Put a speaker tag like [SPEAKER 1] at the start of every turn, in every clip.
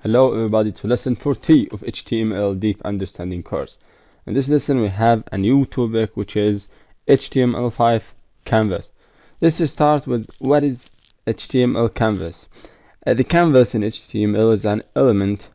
[SPEAKER 1] Hello everybody to lesson 40 of HTML Deep Understanding course. In this lesson we have a new topic which is HTML5 Canvas. Let's start with what is HTML Canvas. The canvas in HTML is an element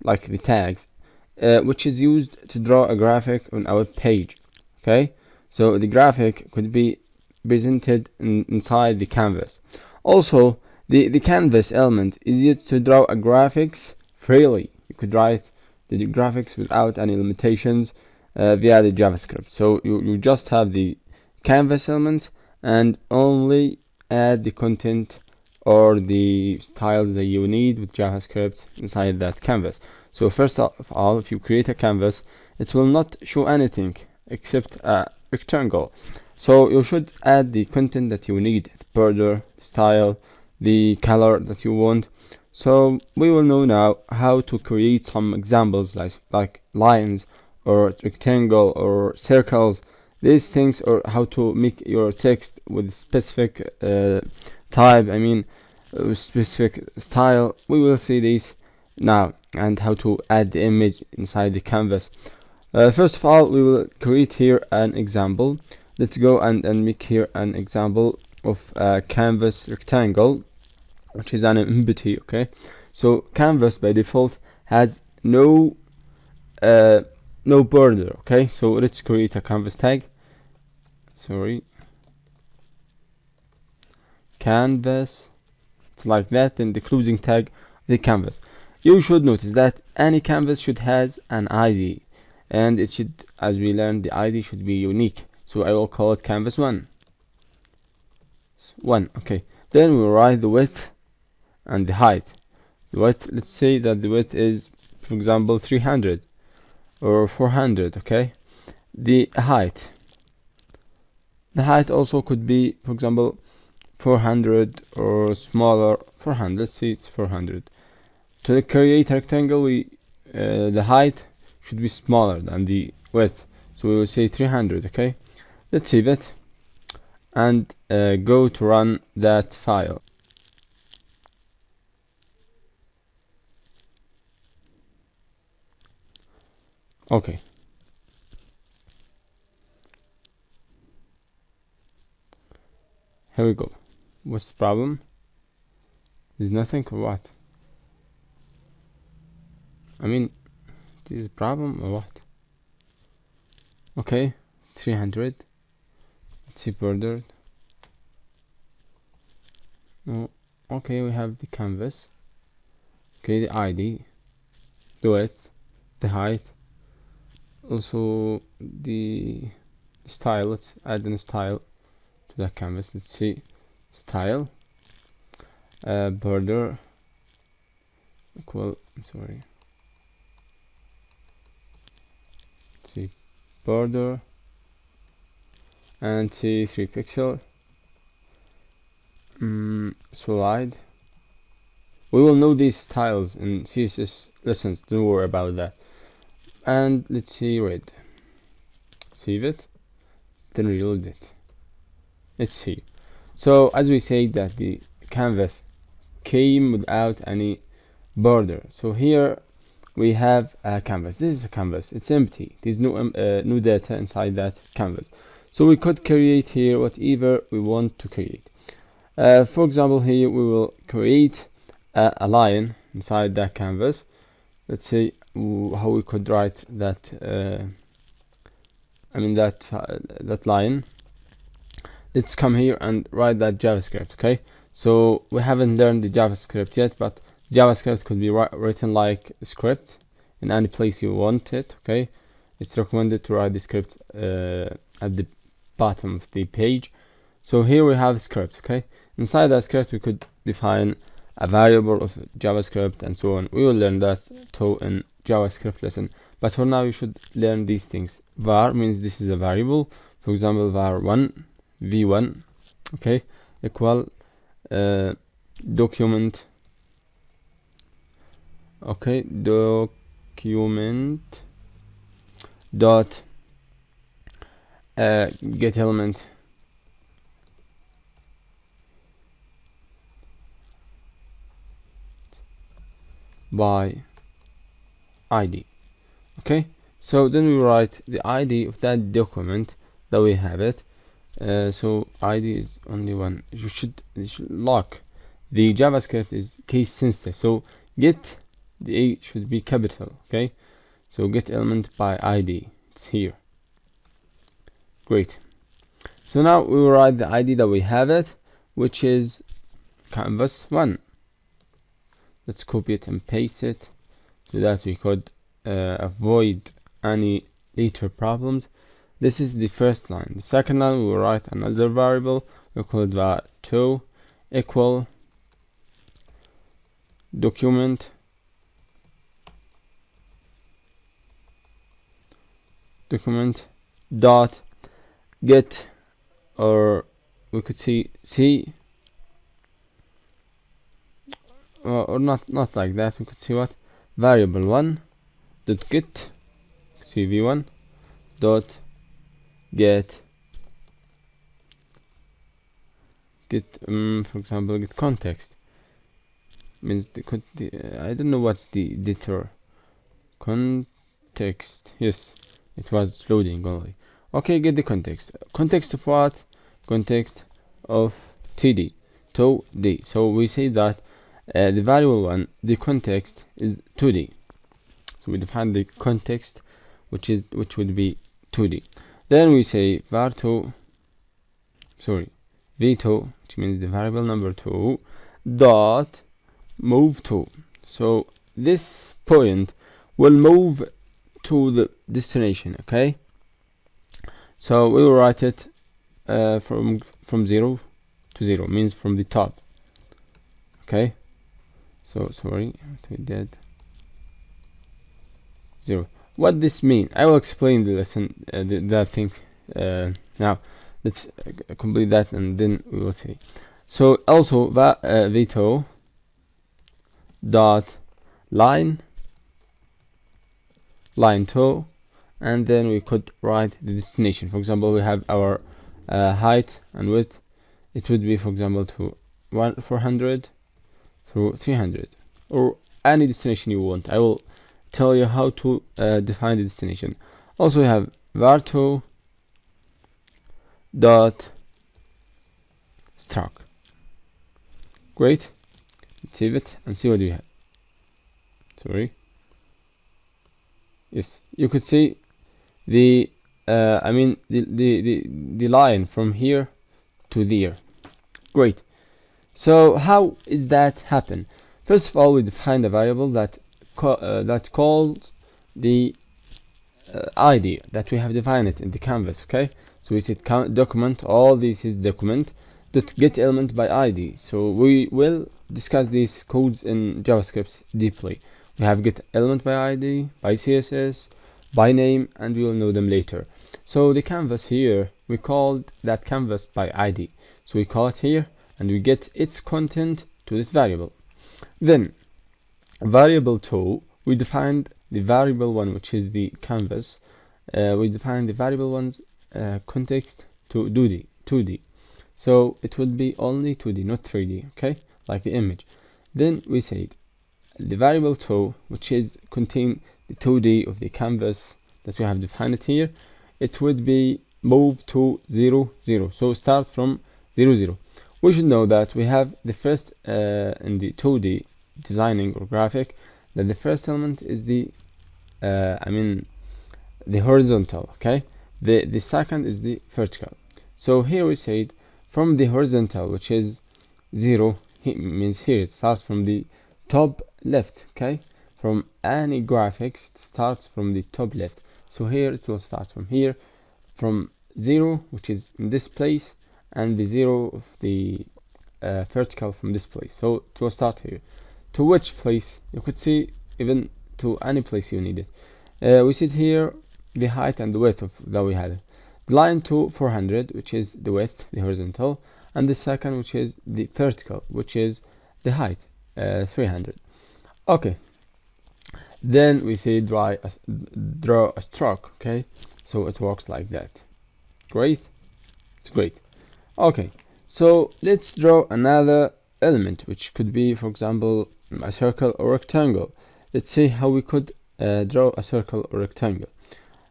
[SPEAKER 1] like the tags which is used to draw a graphic on our page. Okay, so the graphic could be presented inside the canvas. Also, the canvas element is used to draw a graphics freely. You could write the graphics without any limitations via the JavaScript. So you just have the canvas elements and only add the content or the styles that you need with JavaScript inside that canvas. So first of all, if you create a canvas, it will not show anything except a rectangle. So you should add the content that you need, the border, style, the color that you want. So we will know now how to create some examples like lines or rectangle or circles, these things, or how to make your text with specific type, specific style. We will see these now, and how to add the image inside the canvas. First of all, we will create here an example. Let's go and make here an example of a canvas rectangle, which is an empty. Okay, so canvas by default has no border. Okay, so let's create a canvas tag. Canvas, it's like that, and the closing tag, the canvas. You should notice that any canvas should has an ID, and it should, as we learned, the ID should be unique. So I will call it canvas 1. Okay, then we'll write the width and the height. The width, let's say that the width is, for example, 300 or 400. Okay, the height also could be, for example, 400 or smaller. 400, let's say it's 400. To create a rectangle, the height should be smaller than the width, so we will say 300. Okay, let's save it and go to run that file. Okay, here we go. What's the problem? There's nothing or what? There's a problem or what? Okay, 300. Let's see bordered. No. Okay, we have the canvas. Okay, the ID, the width, the height, also the style. Let's add a style to that canvas. Let's see, style, border equal, let's see, border, and see 3 pixel. Solid. We will know these styles in CSS lessons, don't worry about that. And let's see, red. Save it, then reload it. Let's see. So as we said that the canvas came without any border, so here we have a canvas. This is a canvas, it's empty. There's no data inside that canvas, so we could create here whatever we want to create. For example, here we will create a line inside that canvas. Let's see how we could write that that line. Let's come here and write that JavaScript. Okay, so we haven't learned the JavaScript yet, but JavaScript could be written like a script in any place you want it. Okay, it's recommended to write the script at the bottom of the page. So here we have a script. Okay, inside that script we could define a variable of JavaScript and so on. We will learn that too in JavaScript lesson, but for now you should learn these things. Var means this is a variable. For example, var1 v1, okay, equal document, okay, document dot get element, by ID. Okay, so then we write the ID of that document that we have it. So ID is only one. You should lock. The JavaScript is case sensitive, so get the A should be capital. Okay, so get element by ID, it's here. Great. So now we will write the ID that we have it, which is canvas 1. Let's copy it and paste it so that we could avoid any later problems. This is the first line. The second line, we will write another variable. We call it var2 equal document dot get, or we could see or not like that. We could see what variable 1 dot get cv1 dot get for example get context, means I don't know what's the editor context. Yes, it was loading only. Okay, get the context of what? Context of td to d. So we say that the variable 1, the context is 2d, so we define the context which would be 2d. Then we say v2, which means the variable number 2 dot move to. So this point will move to the destination. Okay, so we will write it from 0 to 0, means from the top. Okay, so sorry, we did 0. What this mean? I will explain the lesson, that thing. Now let's complete that and then we will see. So also v2 dot line 2, and then we could write the destination. For example, we have our height and width. It would be, for example, to 400 through 300, or any destination you want. I will tell you how to define the destination. Also, we have var2 dot struct. Great. Let's save it and see what we have. Sorry. Yes, you could see the the line from here to there. Great. So how is that happen? First of all, we define a variable that calls the ID that we have defined it in the canvas. Okay, so we said document, all this is document dot get element by ID. So we will discuss these codes in JavaScript deeply. We have get element by ID, by CSS, by name, and we will know them later. So the canvas here, we called that canvas by ID. So we call it here and we get its content to this variable. Then variable 2, we defined the variable 1, which is the canvas. We defined the variable 1's context to 2D. So it would be only 2D, not 3D, okay, like the image. Then we said the variable 2, which is contain the 2D of the canvas that we have defined it here, it would be move to 0 0. So start from 0 0. We should know that we have the first in the 2D designing or graphic, that the first element is the the horizontal. Okay, the second is the vertical. So here we said from the horizontal, which is 0, means here it starts from the top left. Okay, from any graphics it starts from the top left. So here it will start from here, from 0, which is in this place, and the 0 of the vertical from this place. So it will start here. To which place? You could see even to any place you need it. We see here the height and the width of that we had. The line to 400, which is the width, the horizontal, and the second, which is the vertical, which is the height, 300. Okay. Then we say draw a stroke. Okay, so it works like that. Great, it's great. Okay, so let's draw another element, which could be, for example, a circle or rectangle. let's see how we could draw a circle or rectangle.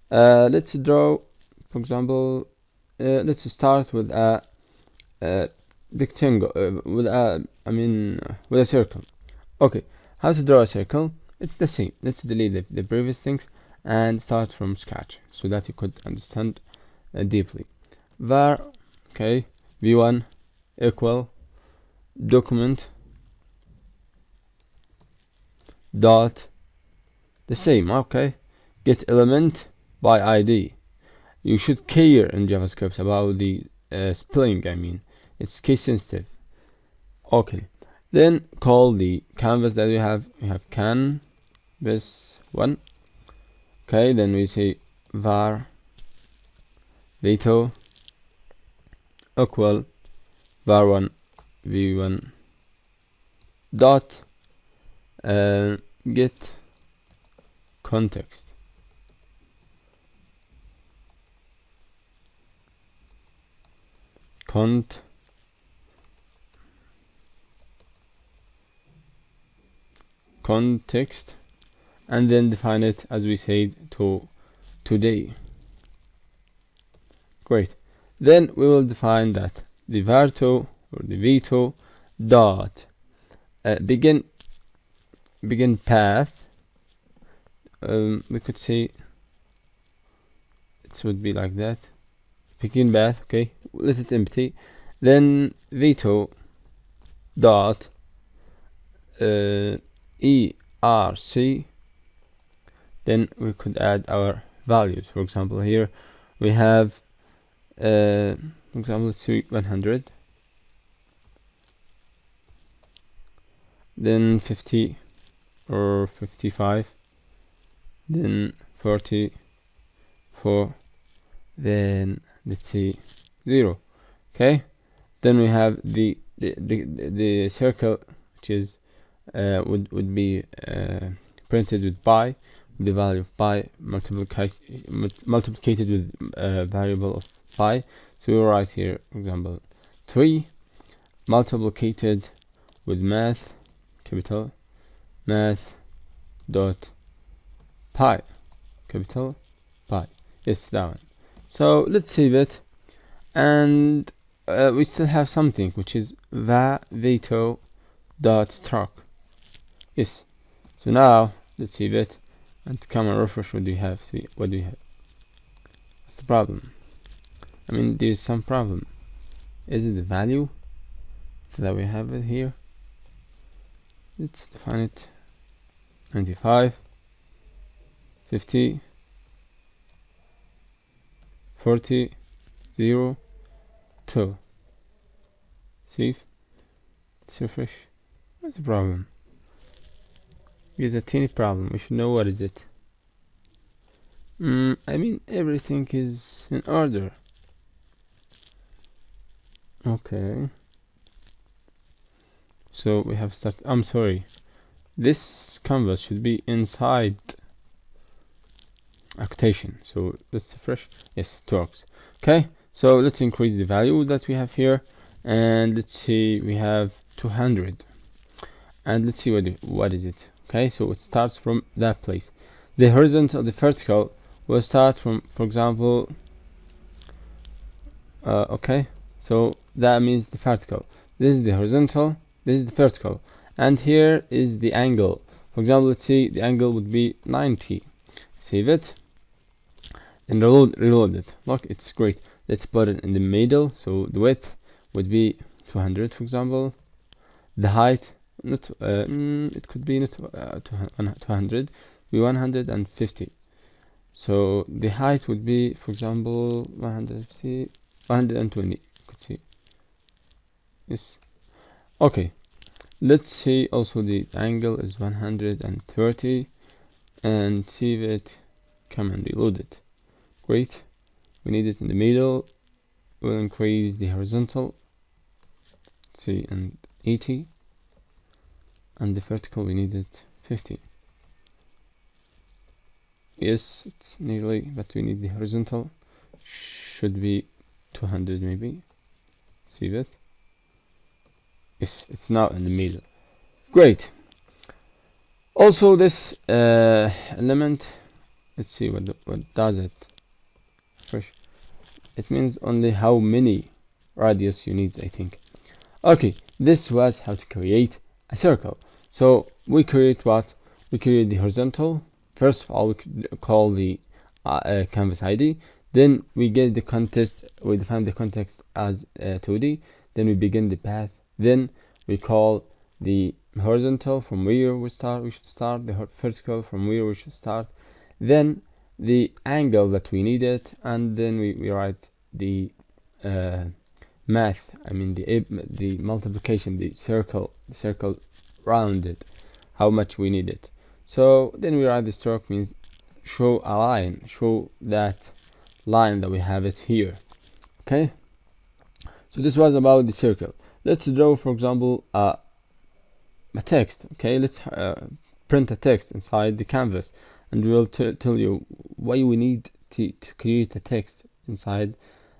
[SPEAKER 1] Let's draw, for example, let's start with a rectangle, with a circle. Okay, how to draw a circle? It's the same. Let's delete the previous things and start from scratch so that you could understand deeply. Var, okay, v1 equal document dot the same. Okay, get element by ID. You should care in JavaScript about the spelling. I mean, it's case sensitive. Okay, then call the canvas that we have. We have canvas one. Okay, then we say var veto equal var1 v1 dot get context. Context, and then define it as we said to today. Great. Then we will define that the var2 or the v2 dot begin path. We could say it would be like that. Begin path. Okay, let it empty. Then v2 dot ERC. Then we could add our values. For example, here we have for example, let's see 100, then 50 or 55, then 44, then let's see 0. Okay, then we have the circle, which is would be printed with pi, with the value of pi multiplicated with variable of pi. So we will write here, for example, 3 multiplicated with math, capital math dot pi, capital pi. Yes, that one. So let's save it, and we still have something which is veto dot struct. Yes. So now let's save it and come and refresh. What do you have? See, what do you have? What's the problem? I mean, there's some problem. Is it the value so that we have it here? Let's define it. 95, 50, 40, 0, 2. Save. Let's refresh. What's the problem? There's a teeny problem. We should know what is it. I mean, everything is in order. Okay. So we have started. I'm sorry. This canvas should be inside a quotation. So let's refresh. Yes, it works. Okay. So let's increase the value that we have here, and let's see. We have 200, and let's see what is it. Okay, so it starts from that place. The horizontal, the vertical will start from, for example, okay, so that means the vertical. This is the horizontal, this is the vertical, and here is the angle. For example, let's see, the angle would be 90. Save it and reload it. Look, it's great. Let's put it in the middle. So the width would be 200, for example. The height, not it could be not 200, be 150. So the height would be, for example, 150, 120. You could see. Yes. Okay. Let's see. Also, the angle is 130, and save it. Come and reload it. Great. We need it in the middle. We'll increase the horizontal. Let's see, and 80. And the vertical we need it 50. Yes, it's nearly, but we need the horizontal. Should be 200 maybe. Save it. Yes, it's now in the middle. Great. Also this element, let's see what does it. Fresh, it means only how many radius you need, I think. Okay, this was how to create a circle. So we create what? We create the horizontal. First of all, we call the canvas ID. Then we get the context. We define the context as 2D. Then we begin the path. Then we call the horizontal from where we start. We should start the vertical from where we should start. Then the angle that we needed, and then we write the math. I mean the multiplication, the circle rounded, how much we need it. So then we write the stroke, means show a line, show that line that we have it here. Okay, so this was about the circle. Let's draw, for example, a text. Okay, let's print a text inside the canvas, and we'll tell you why we need to create a text inside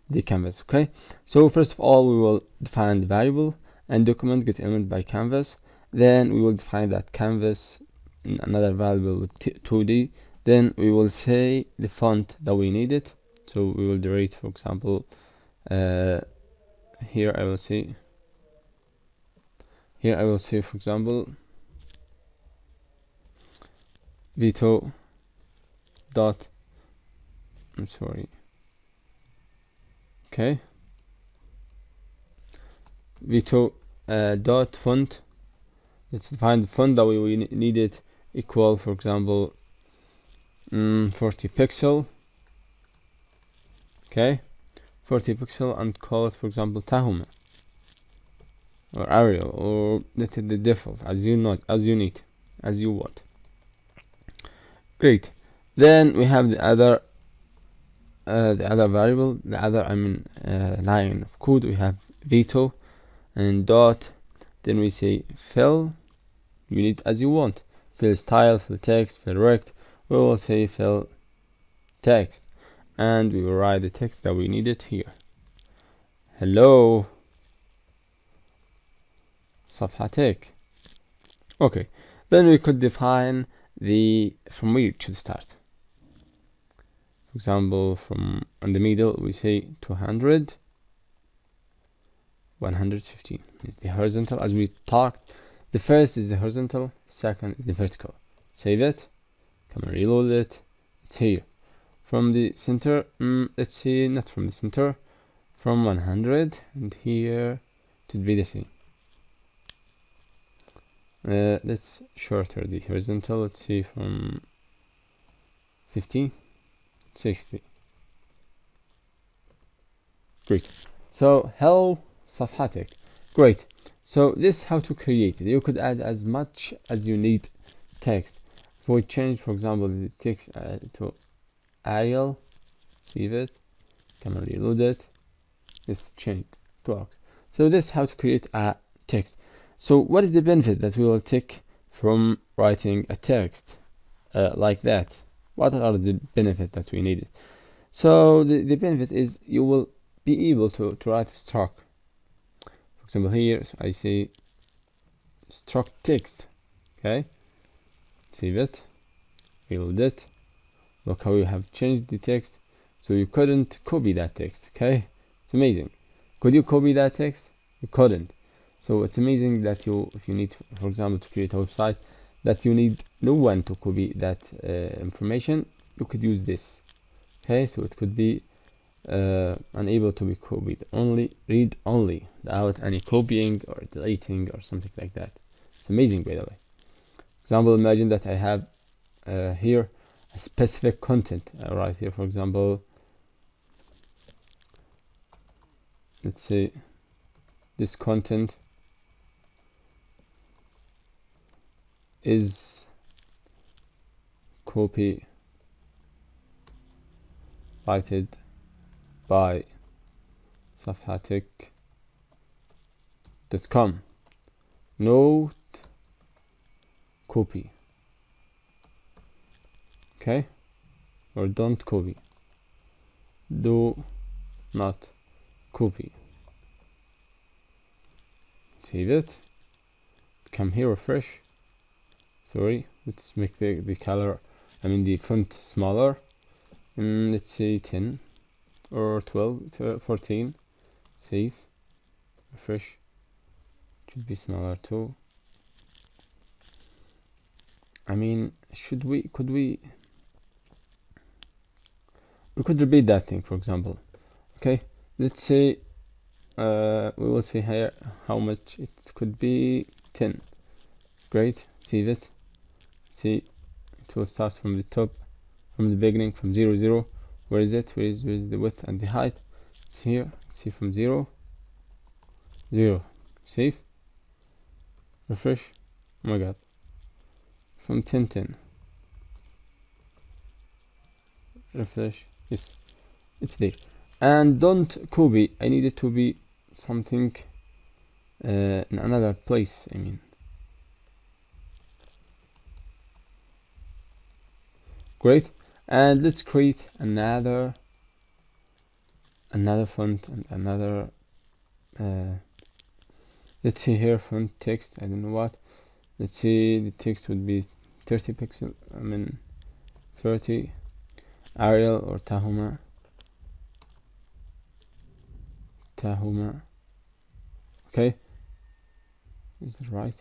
[SPEAKER 1] the canvas. Okay, so first of all, we will define the variable and document get element by canvas. Then we will define that canvas, another variable with 2D. Then we will say the font that we need it. So we will delete, for example, here I will say, for example, Vito dot, I'm sorry, okay, Vito dot font. Let's define the font that we need it equal, for example, 40 pixel. Okay, 40 pixel, and call it, for example, Tahoma or Arial, or let it the default as you want. Great. Then we have the other variable, line of code. We have Vito and dot. Then we say fill. You need as you want. Fill style, fill text, fill rect. We will say fill text, and we will write the text that we needed here. Hello SAFHATECH. Okay, then we could define the from where it should start. For example, from in the middle we say 200, 115 is the horizontal, as we talked. The first is the horizontal, second is the vertical. Save it, come and reload it. It's here. From the center, let's see, not from the center, from 100, and here it would be the same. Let's shorter the horizontal. Let's see, from 50, 60. Great. So hello SAFHATECH. Great. So this is how to create it. You could add as much as you need text. If we change, for example, the text to Arial, save it, come and reload it. This changed to Ox. So this is how to create a text. So what is the benefit that we will take from writing a text like that? What are the benefits that we needed? So the benefit is you will be able to write a stroke. For example, here, so I say stroke text. Okay, save it, reload it. Look how you have changed the text. So you couldn't copy that text. Okay, it's amazing. Could you copy that text? You couldn't. So it's amazing that if you need, for example, to create a website that you need no one to copy that information, you could use this. Okay, so it could be unable to be copied, only read only, without any copying or deleting or something like that. It's amazing, by the way. Example, imagine that I have here a specific content right here. For example, let's say this content is copyrighted by SAFHATECH.com. Note copy. Okay, or don't copy. Do not copy. Save it. Come here, refresh. Sorry. let's make the color, I mean the font smaller. Let's say 10 or 12, 14. Save, refresh. Should be smaller too. I mean, could we could repeat that thing, for example. Okay, let's say we will see here how much it could be. 10. Great, save it. See, it will start from the top, from the beginning, from 0 0. Where is it? Where is the width and the height? It's here. See, from 0 0. Save, refresh. Oh my god, from 10 10. Refresh. Yes, it's there. And don't copy. I need it to be something in another place, I mean. Great. And let's create another font and another let's see here, font text, I don't know what. Let's see, the text would be 30 pixel, I mean 30. Arial or Tahoma. Okay, is it right?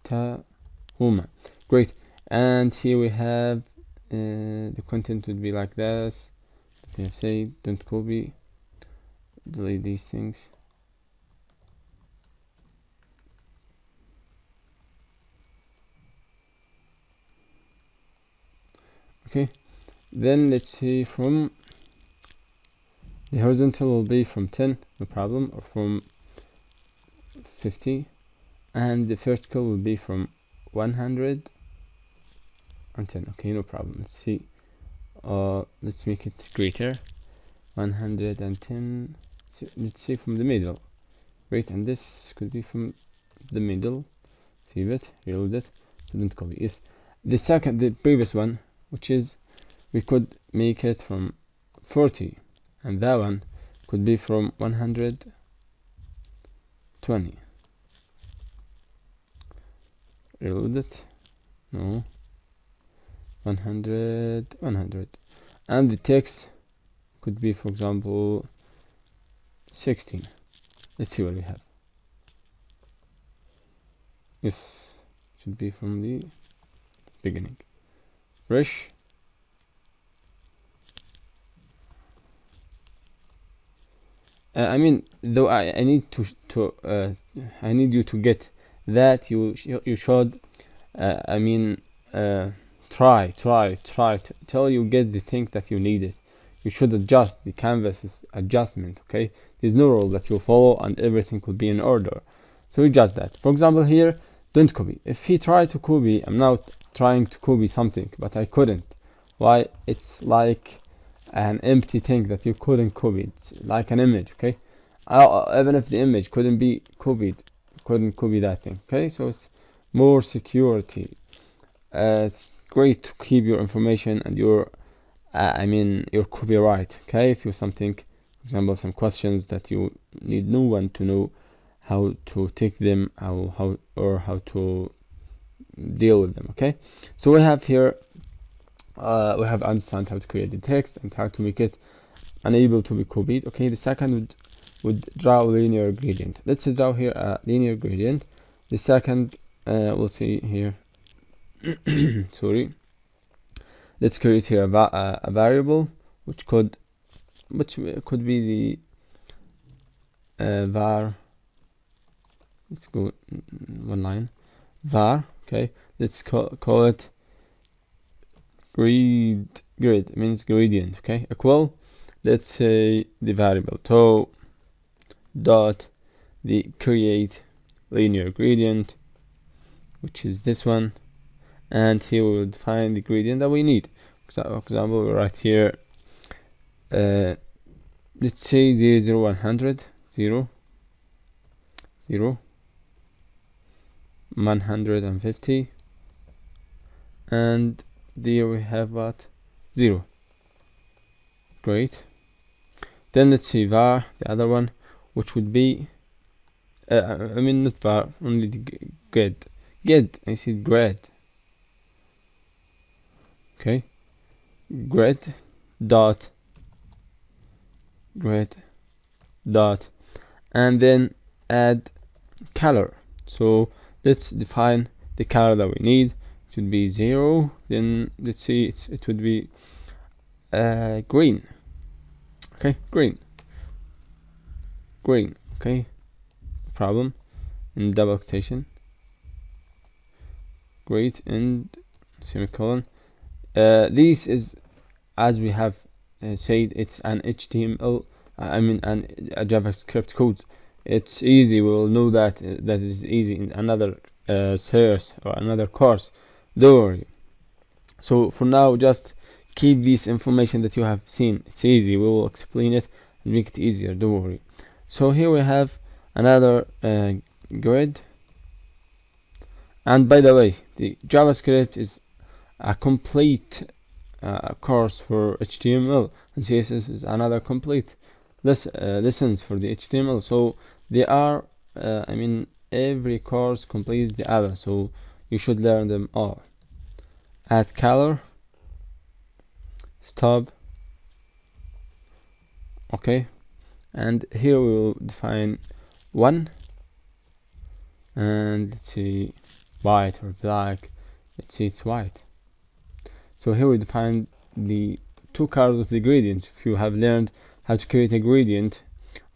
[SPEAKER 1] Tahoma. Great. And here we have the content would be like this. We have said don't copy, delete these things. Okay, then let's see, from the horizontal will be from 10, no problem, or from 50, and the vertical will be from 110. Okay, no problem. Let's see, let's make it greater, 110. Let's see, from the middle. Great, and this could be from the middle. Save it, reload it, so don't copy. Yes, the previous one, which is, we could make it from 40, and that one could be from 120. Reload it. No, 100, and the text could be, for example, 16. Let's see what we have. Yes, should be from the beginning. Fresh. I mean, though I need I need you to get that you should I mean try till you get the thing that you needed. You should adjust the canvas's adjustment. Okay, there's no rule that you follow and everything will be in order, so you adjust that. For example, here, don't copy. If he tried to copy, I'm now trying to copy something, but I couldn't. Why? It's like an empty thing that you couldn't copy. It's like an image. Okay, even if the image couldn't be copied, couldn't copy that thing. Okay, so it's more security. It's great to keep your information and your I mean your copyright. Okay, if you something, for example, some questions that you need no one to know how to take them, how to deal with them. Okay, so we have here we have understand how to create the text and how to make it unable to be copied. Okay, the second would draw a linear gradient. Let's draw here a linear gradient. The second we'll see here sorry, let's create here a variable which could be the var. Let's go one line, var. Okay, let's call it grid means gradient. Okay, equal, let's say the variable to dot the create linear gradient, which is this one, and here we will define the gradient that we need. For example, we write here let's say 0 0 100 0 0 150, and there we have what, 0. Great. Then let's see var, the other one, which would be I mean not var, only the grid. I see grid. Okay, grid dot, and then add color. So let's define the color that we need. It should be 0. Then let's see, it would be green. Okay, green. Okay, problem, in double quotation, great, and semicolon. This is, as we have said, it's an HTML, a JavaScript code. It's easy. We will know that that is easy in another series or another course. Don't worry. So for now, just keep this information that you have seen. It's easy. We will explain it and make it easier. Don't worry. So here we have another grid. And by the way, the JavaScript is a complete course for HTML, and CSS is another complete lessons for the HTML. So they are, every course completes the other, so you should learn them all. Add color, stop. Okay, and here we will define 1, and let's see, white or black. Let's see, it's white. So here we define the 2 colors of the gradient. If you have learned how to create a gradient,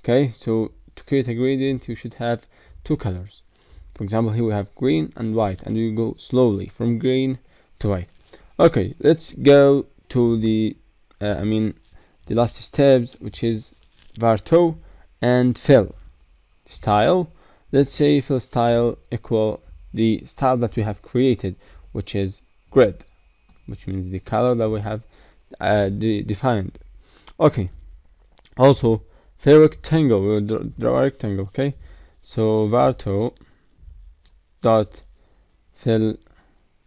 [SPEAKER 1] okay, so to create a gradient you should have 2 colors. For example, here we have green and white, and we go slowly from green to white. Okay, let's go to the the last steps, which is var2 and fill style. Let's say fill style equal the style that we have created, which is grid, which means the color that we have defined. Okay, also fill rectangle, we will draw a rectangle. Okay, so var2 dot fill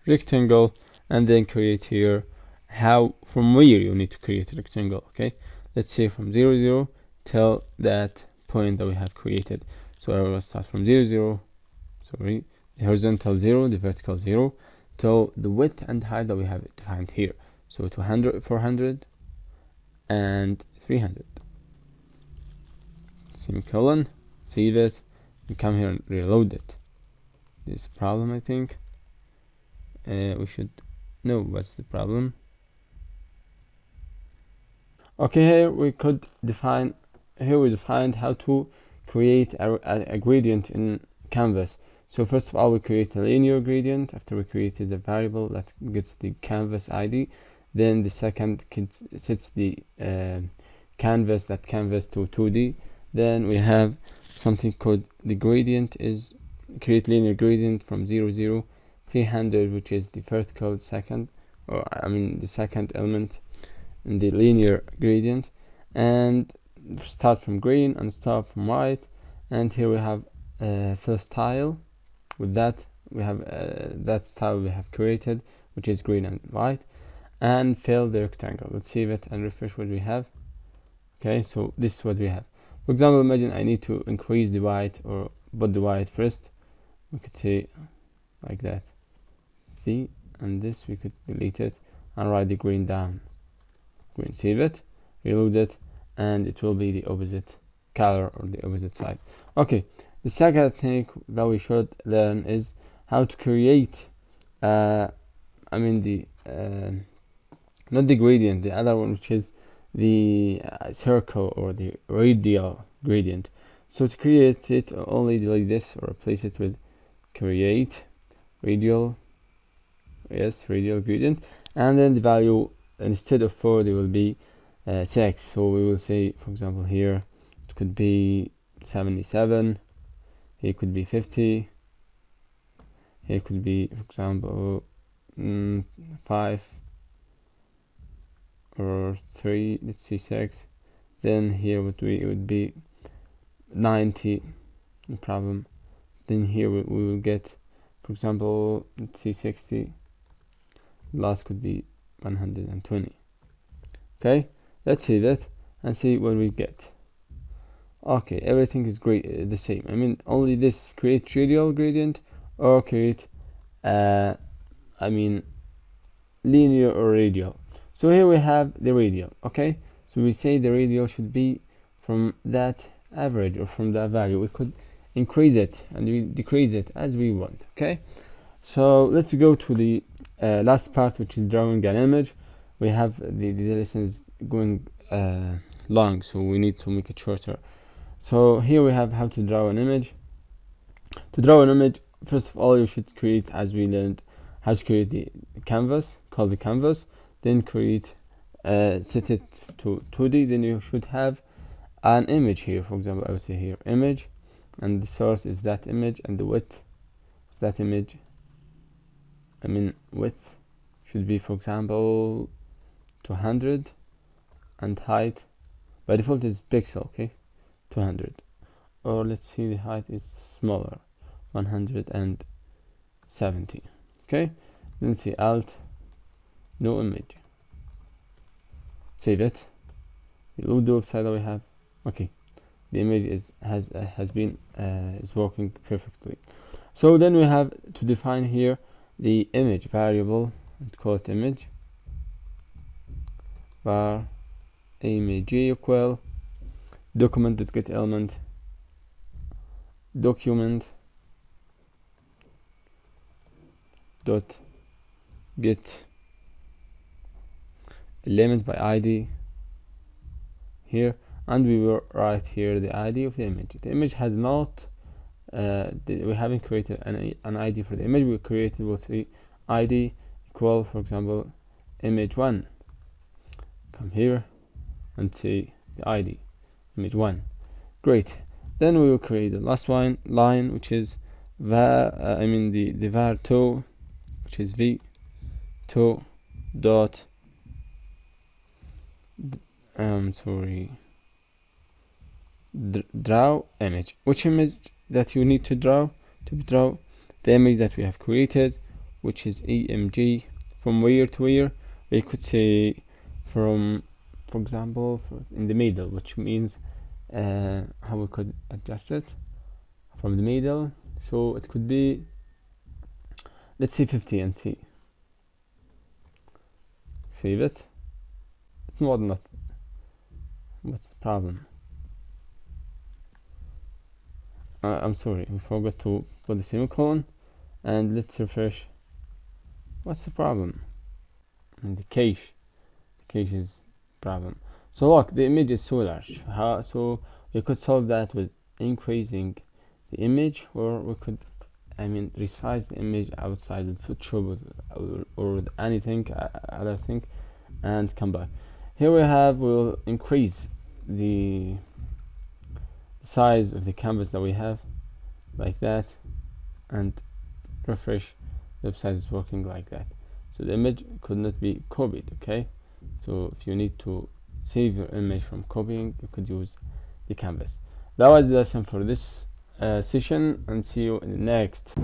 [SPEAKER 1] rectangle, and then create here how, from where you need to create a rectangle. Okay, let's say from 0 0 till that point that we have created. So I will start from 0 0, sorry, the horizontal 0, the vertical 0, till the width and height that we have defined here. So 200, 400, and 300. Semicolon. Save it. We come here and reload it. There's a problem, I think. We should know what's the problem. Okay, here we could define. Here we defined how to create a gradient in Canvas. So first of all, we create a linear gradient after we created a variable that gets the canvas ID. Then the second sets the canvas to 2D. Then we have something called the gradient is create linear gradient from 0 0 300, which is the first code second, or the second element in the linear gradient, and start from green and start from white. And here we have fill style. With that we have that style we have created, which is green and white, and fill the rectangle. Let's save it and refresh what we have. Okay, so this is what we have. For example, imagine I need to increase the white or put the white first. We could say like that, see, and this we could delete it and write the green down. Green, save it, reload it, and it will be the opposite color or the opposite side. Okay, the second thing that we should learn is how to create not the gradient, the other one, which is the circle or the radial gradient. So to create it, only delete this or replace it with create radial, yes, radial gradient, and then the value, instead of 4 there will be 6. So we will say, for example, here it could be 77, here it could be 50, here it could be, for example, 5 or 3, let's see, 6. Then here it would be 90, no problem. Then here we will get, for example, let's see, 60. Last could be 120. Okay, let's see that and see what we get. Okay, everything is great, the same. Only this, create radial gradient or create I mean linear or radial. So here we have the radial. Okay, so we say the radial should be from that average or from that value. We could increase it and we decrease it as we want. Okay, so let's go to the last part, which is drawing an image. We have the lesson is going long, so we need to make it shorter. So here we have how to draw an image. To draw an image, first of all, you should create, as we learned, how to create the canvas, call the canvas, then create, set it to 2D. Then you should have an image here. For example, I would say here image, and the source is that image, and the width of that image, width should be, for example, 200, and height by default is pixel, okay, 200, or let's see, the height is smaller, 170. Okay, then see alt, no image, save it, load the website that we have. Okay, the image is working perfectly. So then we have to define here the image variable and call it image var image equal document.get element document dot get element by id here, and we will write here the id of the image. The image has not we haven't created an id for the image. We created, we'll say id equal, for example, image1. Come here and see the id image1. Great. Then we will create the last line, which is var the var2, which is v2 dot draw image. Which image that you need to draw? The image that we have created, which is emg. From where to where? We could say from, for example, in the middle, which means how we could adjust it from the middle. So it could be, let's say 50, and see, save it. Not what's the problem? I'm sorry, we forgot to put the semicolon, and let's refresh. What's the problem? And the cache is problem. So look, the image is so large. So we could solve that with increasing the image, or we could resize the image outside with Photoshop or with anything other thing, and come back. Here we'll increase the size of the canvas that we have, like that, and refresh. The website is working like that. So the image could not be copied. Okay, so if you need to save your image from copying, you could use the canvas. That was the lesson for this session, and see you in the next.